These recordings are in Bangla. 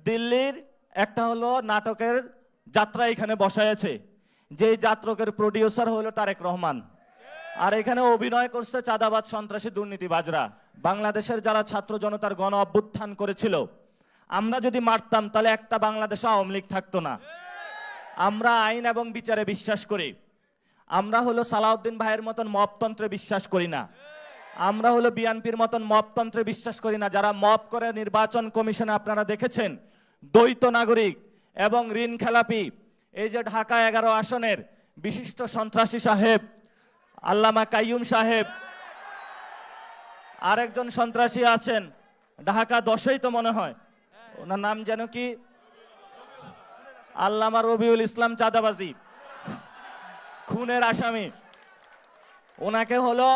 দিল্লির একটা হলো নাটকের যাত্রা এখানে বসায়ছে, যে যাত্রকের প্রডিউসার হলো তারেক রহমান। আর এখানে অভিনয় করছে চাঁদাবাজ, সন্ত্রাসী, দুর্নীতিবাজরা। বাংলাদেশের যারা ছাত্র জনতার গণ অভ্যুত্থান করেছিল, আমরা যদি মারতাম তাহলে একটা বাংলাদেশে আওয়ামী লীগ থাকতো না। আমরা আইন এবং বিচারে বিশ্বাস করি। আমরা হলো সালাউদ্দিন ভাইয়ের মতন মবতন্ত্রে বিশ্বাস করি না। আমরা হলো বিএনপির মতন মবতন্ত্রে বিশ্বাস করি না। যারা মব করে নির্বাচন কমিশনে আপনারা দেখেছেন, দ্বৈত নাগরিক এবং ঋণ খেলাপি, এই যে ঢাকা 11 আসনের বিশিষ্ট সন্ত্রাসী সাহেব আল্লামা কাইয়ুম সাহেব, আরেকজন সন্ত্রাসী আছেন ঢাকা 10-এই তো মনে হয়, ওনার নাম যেন কি, আল্লামা রবিউল ইসলাম, চাঁদাবাজি খুনের আসামি। ওনাকে হলো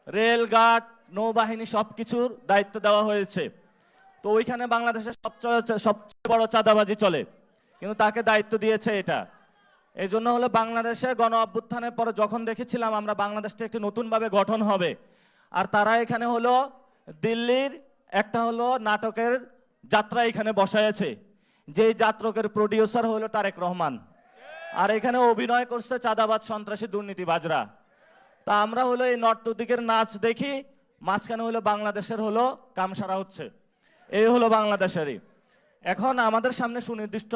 রেলঘাট, নৌবাহিনী সবকিছুর দায়িত্ব দেওয়া হয়েছে। তো ওইখানে বাংলাদেশের সবচেয়ে বড় চাঁদাবাজি চলে, কিন্তু তাকে দায়িত্ব দিয়েছে এটা। এই জন্য হলো বাংলাদেশে গণ অভ্যুত্থানের পরে যখন দেখেছিলাম আমরা বাংলাদেশটা একটি নতুনভাবে গঠন হবে, আর তারা এখানে হলো দিল্লির একটা হলো নাটকের যাত্রা এখানে বসায়ছে, যে যাত্রকের প্রডিউসার হলো তারেক রহমান। আর এখানে অভিনয় করছে চাঁদাবাজ, সন্ত্রাসী, দুর্নীতিবাজরা। তা আমরা হলো এই নর্তদিকের নাচ দেখি, মাঝখানে হলো বাংলাদেশের হলো কামসারা হচ্ছে। এই হলো বাংলাদেশেরই। এখন আমাদের সামনে সুনির্দিষ্ট